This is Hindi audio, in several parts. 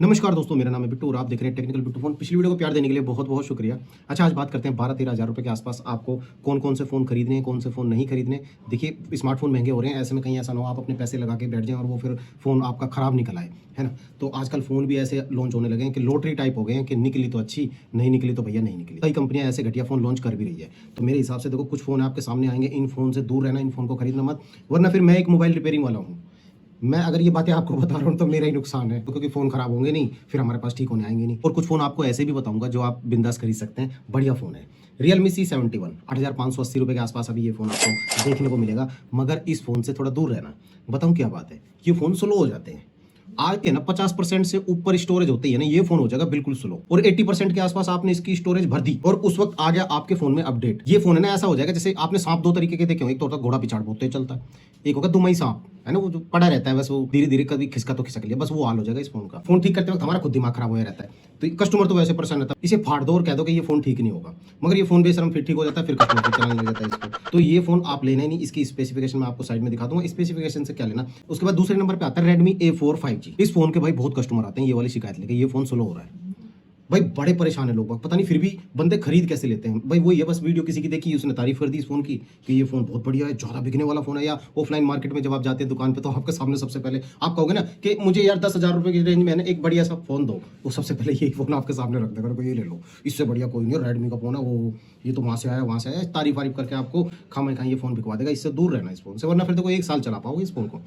नमस्कार दोस्तों, मेरा नाम है बिट्टू और आप देख रहे हैं टेक्निकल बिट्टू फोन। पिछली वीडियो को प्यार देने के लिए बहुत बहुत शुक्रिया। अच्छा, आज बात करते हैं 12-13 हज़ार रुपये के आसपास आपको कौन कौन से फ़ोन खरीदने हैं, कौन से फ़ोन नहीं खरीदने। देखिए, स्मार्टफोन महंगे हो रहे हैं, ऐसे में कहीं ऐसा ना हो आप अपने पैसे लगा के बैठ जाएं और वो फिर फ़ोन आपका ख़राब निकल आए, है ना। तो आजकल फ़ोन भी ऐसे लॉन्च होने लगे हैं कि लॉटरी टाइप हो गए हैं कि निकली तो अच्छी, नहीं निकली तो भैया नहीं निकली। कई कंपनियां ऐसे घटिया फ़ोन लॉन्च कर भी रही है। तो मेरे हिसाब से देखो, कुछ फ़ोन आपके सामने आएंगे, इन फ़ोन से दूर रहना, इन फ़ोन को खरीदना मत, वरना फिर मैं एक मोबाइल रिपेयरिंग वाला हूँ। मैं अगर ये बातें आपको बता रहा हूँ तो मेरा ही नुकसान है, क्योंकि फ़ोन खराब होंगे नहीं, फिर हमारे पास ठीक होने आएंगे नहीं। और कुछ फ़ोन आपको ऐसे भी बताऊंगा जो आप बिंदास खरीद सकते हैं, बढ़िया फ़ोन है। Realme C71 8,580 रुपये के आसपास अभी ये फ़ोन आपको देखने को मिलेगा, मगर इस फ़ोन से थोड़ा दूर रहना। बताऊँ क्या बात है, ये फ़ोन स्लो हो जाते हैं। आज के ना 50% से ऊपर स्टोरेज होती है ना, ये फोन हो जाएगा बिल्कुल स्लो। और 80% के आसपास आपने इसकी स्टोरेज भर दी और उस वक्त आ गया आपके फोन में अपडेट। ये फोन है ना, ऐसा हो जाएगा जैसे आपने सांप दो तरीके के देखे हो। एक तो होता है घोड़ा पिछाड़ बहुत तेज चलता है, एक होगा दुमई सांप, है ना, वो जो पड़ा रहता है, बस वो धीरे धीरे कभी खिसका तो खिसक लिया, बस वो हाल हो जाएगा इस फोन का। फोन ठीक करते वक्त हमारा खुद दिमाग खराब हो रहता है, तो कस्टमर तो वैसे परेशान रहता है। इसे फाड़ दो और कह दो कि ये फोन ठीक नहीं होगा, मगर ये फोन बेशरम फिर ठीक हो जाता है, फिर कस्टमर फिर चलाने लग जाता है इसको। तो ये फोन आप लेना ही नहीं। इसकी स्पेसिफिकेशन मैं आपको साइड में दिखा दूंगा, स्पेसिफिकेशन से क्या लेना। उसके बाद दूसरे नंबर पे आता है Redmi A4 5G। इस फोन के भाई बहुत कस्टमर आते हैं ये वाली शिकायत लेके, ये फोन स्लो हो रहा है। भाई बड़े परेशान है लोग, पता नहीं फिर भी बंदे खरीद कैसे लेते हैं। भाई वो ये बस वीडियो किसी की देखी, उसने तारीफ कर दी इस फोन की कि ये फोन बहुत बढ़िया है, ज्यादा बिकने वाला फोन है। या ऑफलाइन मार्केट में जब आप जाते हैं दुकान पे, तो आपके सामने सबसे पहले आप कहोगे ना कि मुझे यार 10,000 रुपए की रेंज में है एक बढ़िया सा फोन दो, वो सबसे पहले यही फोन आपके सामने रख देगा, ये ले लो, इससे बढ़िया कोई नहीं, रेडमी का फोन है वो, ये तो वहां से आया वहां से आया, तारीफ वारीफ करके आपको खामा खा ये फोन बिकवा देगा। इससे दूर रहना इस फोन से, वरना फिर तो कोई 1 साल चला पाओगे इस फोन को।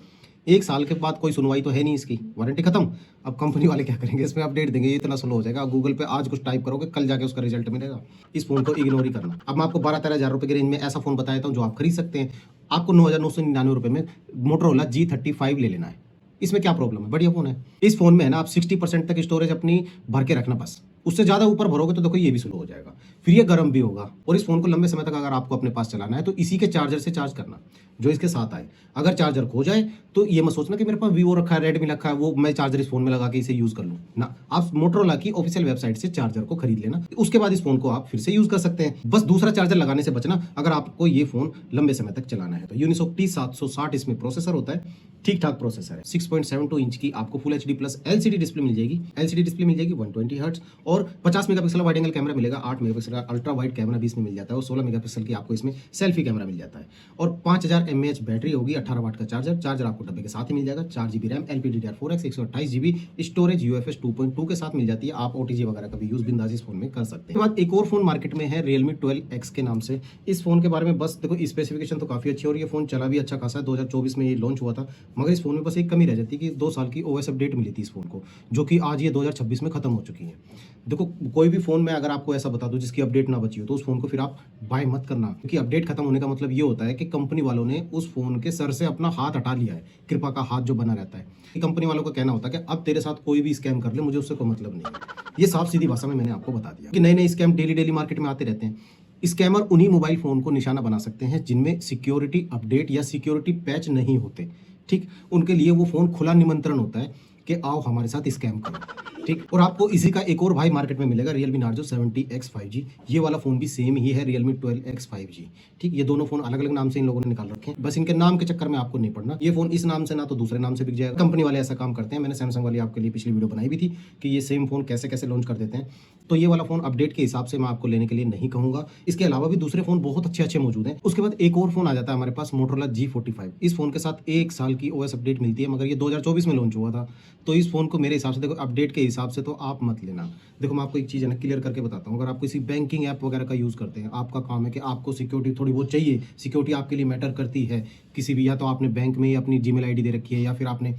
1 साल के बाद कोई सुनवाई तो है नहीं, इसकी वारंटी खत्म। अब कंपनी वाले क्या करेंगे, इसमें अपडेट देंगे, ये इतना स्लो हो जाएगा। गूगल पे आज कुछ टाइप करोगे, कल जाके उसका रिजल्ट मिलेगा। इस फोन को इग्नोर ही करना। अब मैं आपको 12-13 हज़ार रुपए की रेंज में ऐसा फोन बताया था जो आप खरीद सकते हैं। आपको 9,999 रुपए में मोटरोला G35 ले लेना है। इसमें क्या प्रॉब्लम है, बढ़िया फोन है। इस फोन में है ना, आप 60% तक स्टोरेज अपनी भर के रखना बस। उससे ज्यादा ऊपर भरोगे तो देखो ये भी स्लो हो जाएगा, फिर ये गर्म भी होगा। और इस फोन को लंबे समय तक अगर आपको अपने पास चलाना है तो इसी के चार्जर से चार्ज करना जो इसके साथ आए। अगर चार्जर खो जाए तो ये मत सोचना कि मेरे पास वीवो रखा है, रेडमी रखा है, वो मैं चार्जर इस फोन में लगा के इसे यूज कर लूं ना। आप मोटरोला की ऑफिशियल वेबसाइट से चार्जर को खरीद लेना, उसके बाद इस फोन को आप फिर से यूज कर सकते हैं। बस दूसरा चार्जर लगाने से बचना अगर आपको ये फोन लंबे समय तक चलाना है तो। यूनिसॉक T760 इसमें प्रोसेसर होता है, ठीक ठाक प्रोसेसर है। 6.72 इंच की आपको full HD plus LCD display मिल जाएगी। LCD डिस्प्ले मिल जाएगी 120 हर्ट्ज और 50 मेगापिक्सल वाइड एंगल कैमरा मिलेगा। 8 मेगापिक्सल का अल्ट्रा वाइड कैमरा भी इसमें मिल जाता है और 16 मेगापिक्सल की आपको इसमें सेल्फी कैमरा मिल जाता है। और 5000 mAh बैटरी होगी, 18 वाट का चार्जर आपको डब्बे के साथ ही मिल जाएगा। 4GB RAM, LPDDR4X, 128GB storage UFS 2.2 के साथ मिल जाती है। आप OTG वगैरह का भी यूज बिंदास इस फोन में कर सकते हैं। बाद एक और फोन मार्केट में है Realme 12X के नाम से। इस फोन के बारे में बस देखो, स्पेसिफिकेशन तो काफी अच्छी है और ये फोन चला भी अच्छा खासा है। 2024 में ये लॉन्च हुआ था, मगर इस फोन में बस एक कमी रह जाती है कि 2 साल की OS अपडेट मिली थी इस फोन को, जो कि आज ये 2026 में खत्म हो चुकी है। देखो, कोई भी फोन में अगर आपको ऐसा बता दो जिसकी अपडेट ना बची हो तो उस फोन को फिर आप बाय मत करना, क्योंकि अपडेट खत्म होने का मतलब ये होता है कि कंपनी वालों ने उस फोन के सर से अपना हाथ हटा लिया है, कृपा का हाथ जो बना रहता है। कंपनी वालों का कहना होता है कि अब तेरे साथ कोई भी स्कैम कर ले, मुझे उससे कोई मतलब नहीं है। ये साफ सीधी भाषा में मैंने आपको बता दिया कि नए नए स्कैम डेली मार्केट में आते रहते हैं। स्कैमर उन्हीं मोबाइल फोन को निशाना बना सकते हैं जिनमें सिक्योरिटी अपडेट या सिक्योरिटी पैच नहीं होते, ठीक। उनके लिए वो फोन खुला निमंत्रण होता है कि आओ हमारे साथ स्कैम करो, ठीक। और आपको इसी का एक और भाई मार्केट में मिलेगा, Realme Narzo 70X 5G। ये वाला फोन भी सेम ही है, Realme 12X 5G, ठीक। ये दोनों फोन अलग अलग नाम से इन लोगों ने निकाल रखे हैं, बस इनके नाम के चक्कर में आपको नहीं पड़ना। ये फोन इस नाम से ना तो दूसरे नाम से बिक जाएगा। कंपनी वाले ऐसा काम करते हैं, मैंने सैमसंग वाली आपके लिए पिछली वीडियो बनाई भी थी कि ये सेम फोन कैसे कैसे लॉन्च कर देते हैं। तो ये वाला फोन अपडेट के हिसाब से मैं आपको लेने के लिए नहीं कहूंगा। इसके अलावा भी दूसरे फोन बहुत अच्छे अच्छे मौजूद हैं। उसके बाद एक और फोन आ जाता है हमारे पास, मोटरोला G45। इस फोन के साथ 1 साल की OS अपडेट मिलती है, मगर ये 2024 में लॉन्च हुआ था। तो इस फोन को मेरे हिसाब से देखो, अपडेट के हिसाब से तो आप मत लेना। देखो, मैं आपको एक चीज़ है ना क्लियर करके बताता हूँ। अगर आप किसी बैंकिंग ऐप वगैरह का यूज़ करते हैं, आपका काम है कि आपको सिक्योरिटी थोड़ी बहुत चाहिए, सिक्योरिटी आपके लिए मैटर करती है किसी भी, या तो आपने बैंक में अपनी Gmail ID दे रखी है, या फिर आपने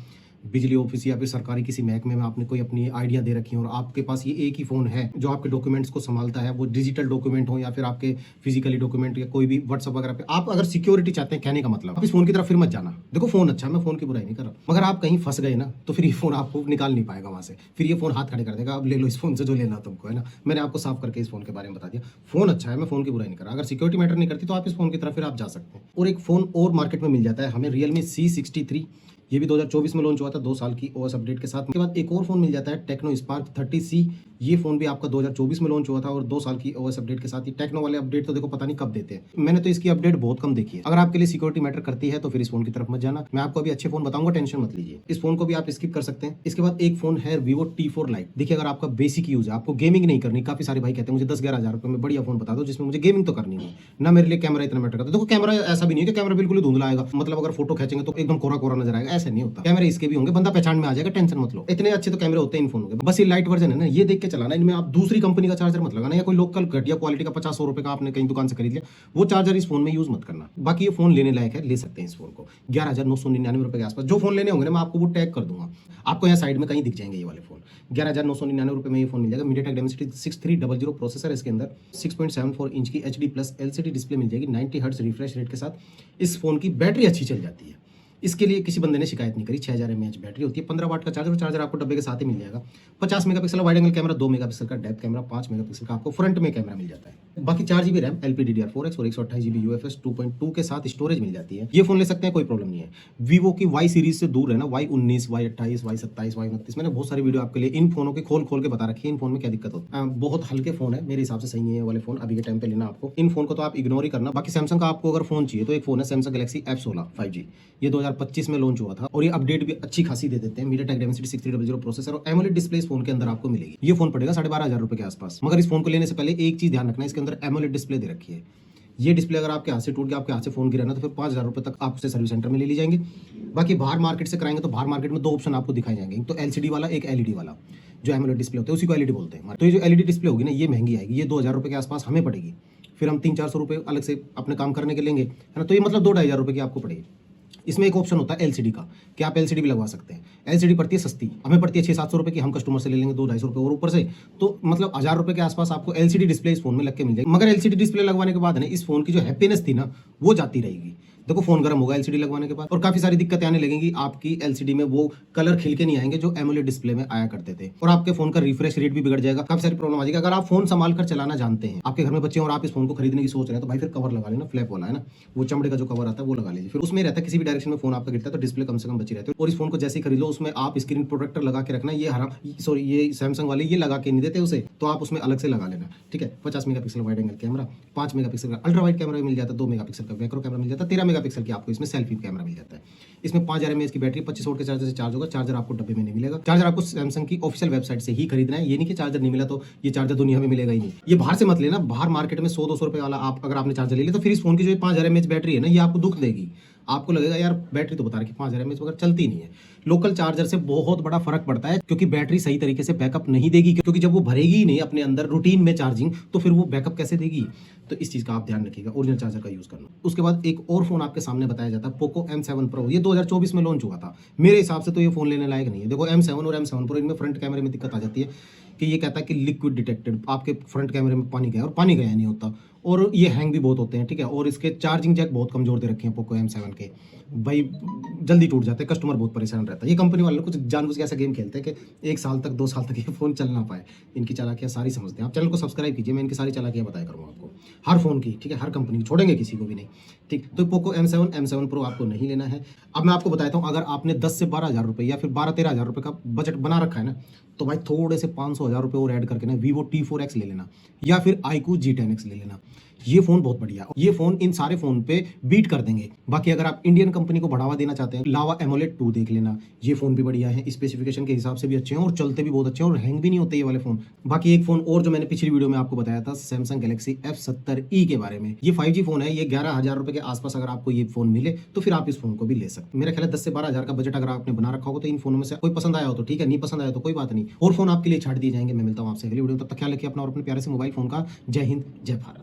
बिजली ऑफिस या फिर सरकारी किसी महकमे में आपने कोई अपनी आइडिया दे रखी है और आपके पास ये एक ही फोन है जो आपके डॉक्यूमेंट्स को संभालता है, वो डिजिटल डॉक्यूमेंट हो या फिर आपके फिजिकली डॉक्यूमेंट या कोई भी व्हाट्सएप वगैरह पे आप अगर सिक्योरिटी चाहते हैं, कहने का मतलब आप इस फोन की तरफ फिर मत जाना। देखो, फोन अच्छा है, मैं फोन की बुराई नहीं कर रहा, मगर आप कहीं फंस गए ना तो फिर ये फोन आपको निकाल नहीं पाएगा वहां से। फिर ये फोन हाथ खड़े कर देगा, अब ले लो इस फोन से जो लेना तुमको, है ना। मैंने आपको साफ करके इस फोन के बारे में बता दिया। फोन अच्छा है, मैं फोन की बुराई नहीं कर रहा। अगर सिक्योरिटी मैटर नहीं करती तो आप इस फोन की तरफ फिर आप जा सकते हैं। और एक फोन और मार्केट में मिल जाता है हमें, Realme C63। ये भी 2024 में लॉन्च हुआ था, 2 साल की OS अपडेट के साथ। उसके बाद एक और फोन मिल जाता है, टेक्नो स्पार्क 30C ये फ़ोन भी आपका 2024 में लॉन्च हुआ था और 2 साल की ओएस अपडेट के साथ ही टेक्नो वाले अपडेट तो देखो पता नहीं कब देते हैं। मैंने तो इसकी अपडेट बहुत कम देखी है। अगर आपके लिए सिक्योरिटी मैटर करती है तो फिर इस फ़ोन की तरफ मत जाना। मैं आपको अभी अच्छे फ़ोन बताऊंगा, टेंशन मत लीजिए। इस फ़ोन को भी आप स्किप कर सकते हैं। इसके बाद एक फ़ोन है Vivo T4 Lite। देखिए अगर आपका बेसिक यूज़ है, आपको गेमिंग नहीं करनी, काफ़ी सारे भाई कहते हैं मुझे 10-11 हज़ार रुपए में बढ़िया फ़ोन बता दो जिसमें मुझे गेमिंग तो करनी नहीं, ना मेरे लिए कैमरा इतना मैटर करता। देखो कैमरा ऐसा भी नहीं है कि कैमरा बिल्कुल ही धुंधला आएगा, मतलब अगर फोटो खींचेंगे तो एकदम कोरा-कोरा नजर आएगा, ऐसा नहीं होता। कैमरे इसके भी होंगे, बंदा पहचान में आ जाएगा, टेंशन मत लो। इतने अच्छे तो कैमरे होते हैं इन फ़ोनों के। बस ये लाइट वर्जन है ना, ये देख के चलाना। इनमें आप दूसरी कंपनी का चार्जर मत लगाना या कोई लोकल घटिया क्वालिटी का 50-100 रुपए का आपने कहीं दुकान से खरीद लिया, वो चार्जर इस फ़ोन में यूज़ मत करना। बाकी ये फ़ोन लेने लायक है, ले सकते हैं इस फ़ोन को 11,999 रुपए के आसपास। जो फ़ोन लेने होंगे ना मैं आपको वो टैग कर दूंगा, आपको यहाँ साइड में कहीं दिख जाएंगे ये वाले फ़ोन। 11,999 रुपए में ये फ़ोन मिल जाएगा। मीडियाटेक डायमेंसिटी 6300 प्रोसेसर है इसके अंदर, 6.74 इंच की HD प्लस LCD डिस्प्ले मिल जाएगी 90 हर्ट्ज रिफ्रेश रेट के साथ। इस फ़ोन की बैटरी अच्छी चल जाती है, इसके लिए किसी बंदे ने शिकायत नहीं करी। 6000 mAh बैटरी होती है, 15 वाट का चार्जर, और चार्जर आपको डब्बे के साथ ही मिल जाएगा। 50 megapixel wide angle camera, 2 megapixel का डेप्थ कैमरा, 5 मेगापिक्सल का आपको फ्रंट में कैमरा मिल जाता है। बाकी 4 GB रैम LPDDR4X और 128 GB UFS 2.2 के साथ स्टोरेज मिल जाती है। ये फोन ले सकते हैं, कोई प्रॉब्लम नहीं है। वीवो की Y सीरीज से दूर रहना, Y19, Y28, Y27, Y29, मैंने बहुत सारी वीडियो आपके लिए इन फोनों के खोल के बता रखी है इन फोन में क्या दिक्कत होती है। बहुत हल्के फोन है, मेरे हिसाब से सही नहीं है वाले फोन अभी के टाइम पे लेना आपको। इन फोन को तो आप इग्नोर ही करना। बाकी सैमसंग का आपको अगर फोन चाहिए तो एक फोन है सैमसंग गैलेक्सी F16 5G, ये 2025 में लॉन्च हुआ था और ये अपडेट भी अच्छी खासी दे देते हैं। मीडियाटेक डायमेंसिटी 6300 प्रोसेसर और एमोलेड डिस्प्ले इस फोन के अंदर आपको मिलेगी। ये फोन पड़ेगा 12,500 रुपए के आसपास। मगर इस फोन को लेने से पहले एक चीज ध्यान रखना, इसके अंदर एमोलेड डिस्प्ले दे रखी है। ये डिस्प्ले अगर आपके हाथ से टूट गया, आपके हाथ से फोन गिरा ना, तो फिर 5,000 रुपए तक आपसे सर्विस सेंटर में ले ली जाएंगे। बाकी बाहर मार्केट से कराएंगे तो बाहर मार्केट में 2 ऑप्शन आपको दिखाए जाएंगे, एक तो LCD वाला, एक LED वाला। जो एमोलेड डिस्प्ले होता है उसी को LED बोलते हैं। तो ये जो LED डिस्प्ले होगी ना, ये महंगी आएगी, ये 2,000 रुपए के आसपास हमें पड़ेगी। फिर हम 300-400 रुपए अलग से अपने काम करने के लेंगे, है ना, तो ये मतलब 2,500 रुपए की आपको पड़ेगी। इसमें एक ऑप्शन होता है LCD का, कि आप LCD भी लगवा सकते हैं। LCD पड़ती है सस्ती, हमें पड़ती है 600-700 रुपए की, हम कस्टमर से ले लेंगे 200-250 रुपए और ऊपर से, तो मतलब 1,000 रुपए के आसपास आपको LCD डिस्प्ले इस फोन में लग के मिल जाएगी। मगर LCD डिस्प्ले लगवाने के बाद ना इस फोन की जो हैप्पीनेस थी ना, वो जाती रहेगी। देखो फोन गर्म होगा LCD लगवाने के बाद, और काफी सारी दिक्कतें आने लगेंगी आपकी। LCD में वो कलर खिल के नहीं आएंगे जो एमोलेड डिस्प्ले में आया करते थे, और आपके फोन का रिफ्रेश रेट भी बिगड़ जाएगा, काफी सारी प्रॉब्लम आ जाएगी। अगर आप फोन संभाल कर चलाना जानते हैं, आपके घर में बच्चे और आप इस फोन को खरीदने की सोच रहे हैं, तो भाई फिर कवर लगा लेना, फ्लैप वाला है ना, वो चमड़े का जो कवर आता है वो लगा लीजिए। फिर उसमें रहता है किसी भी डायरेक्शन में फोन आपका गिरता है तो डिस्प्ले कम से कम बची रहती है। और इस फोन को जैसे ही खरीद लो उसमें आप स्क्रीन प्रोटेक्टर लगा के रखना। ये सैमसंग वाले ये लगा के नहीं देते उसे, तो आप उसमें अलग से लगा लेना, ठीक है। 50 megapixel wide angle camera, 5 megapixel का अल्ट्रा वाइड कैमरा मिल जाता है, 2 मेगापिक्सल का मैक्रो कैमरा मिल जाता है, 13 मेगापिक्सल की आपको इसमें सेल्फी कैमरा मिल जाता है। इसमें 5000 mAh की बैटरी, 25 वोल्ट के चार्जर से चार्ज होगा। चार्जर आपको डब्बे में नहीं मिलेगा। चार्जर आपको सैमसंग की ऑफिशियल वेबसाइट से ही खरीदना है, ये नहीं कि चार्जर नहीं मिला तो ये चार्जर दुनिया में मिलेगा ही नहीं। ये बाहर से मत लेना, बाहर मार्केट में 100-200 रुपए वाला आप अगर आपने चार्जर ले लिया तो फिर इस फोन की जो 5000 mAh बैटरी है ना, ये आपको दुख देगी। आपको लगेगा यार बैटरी तो बता रही है 5000 mAh मगर चलती नहीं है। लोकल चार्जर से बहुत बड़ा फर्क पड़ता है, क्योंकि बैटरी सही तरीके से बैकअप नहीं देगी, क्योंकि जब वो भरेगी ही नहीं अपने अंदर रूटीन में चार्जिंग, तो फिर वो बैकअप कैसे देगी। तो इस चीज का आप ध्यान रखिएगा, ओरिजिनल चार्जर का यूज करना। उसके बाद एक और फोन आपके सामने बताया जाता है, पोको M7 Pro। ये 2024 में लॉन्च हुआ था। मेरे हिसाब से तो ये फोन लेने लायक नहीं है। देखो M7 और M7 Pro, इनमें फ्रंट कैमरे में दिक्कत आ जाती है कि ये कहता है कि लिक्विड डिटेक्टेड, आपके फ्रंट कैमरे में पानी गया, और पानी गया नहीं होता, और ये हैंग भी बहुत होते हैं, ठीक है। और इसके चार्जिंग जैक बहुत कमजोर दे रखे हैं पोको M7 के, भाई जल्दी टूट जाते हैं, कस्टमर बहुत परेशान रहता है। ये कंपनी वाले कुछ जानबूझ के ऐसा गेम खेलते हैं कि 1 साल तक 2 साल तक ये फोन चल ना पाए। इनकी चालाकियां सारी समझते हैं। आप चैनल को सब्सक्राइब कीजिए, मैं इनकी सारी चालाकियां बताया करूँगा आपको, हर फोन की, ठीक है, हर कंपनी की, छोड़ेंगे किसी को भी नहीं, ठीक। तो पोको M7 Pro आपको नहीं लेना है। अब मैं आपको बताता हूँ, अगर आपने 10 से 12,000 रुपये या फिर 12-13 हज़ार रुपये का बजट बना रखा है ना, तो भाई थोड़े से 500,000 रुपये और ऐड करके ना Vivo T4X ले लेना, या फिर iQOO G10X ले लेना। ये फोन बहुत बढ़िया, ये फोन इन सारे फोन पे बीट कर देंगे। बाकी अगर आप इंडियन कंपनी को बढ़ावा देना चाहते हैं, लावा एमोलेड 2 देख लेना, ये फोन भी बढ़िया है, स्पेसिफिकेशन के हिसाब से भी अच्छे हैं और चलते भी बहुत अच्छे हैं और हैंग भी नहीं होते ये वाले फोन। बाकी एक फोन और जो मैंने पिछली वीडियो में आपको बताया था, सैमसंग गैलेक्सी F70e के बारे में। ये 5G फोन है, ये 11,000 रुपए के आसपास अगर आपको ये फोन मिले तो फिर आप इस फोन को भी ले सकते हैं। मेरा ख्याल है 10 से 12,000 का बजट अगर आपने बना रखा होगा तो इन फोनों में से कोई पसंद आया हो तो ठीक है, नहीं पसंद आया तो कोई बात नहीं, और फोन आपके लिए छाड़ दिए जाएंगे। मैं मिलता हूँ आपसे अगली वीडियो, तब तक ख्याल रखिए अपना और अपने प्यारे से मोबाइल फोन का। जय हिंद, जय भारत।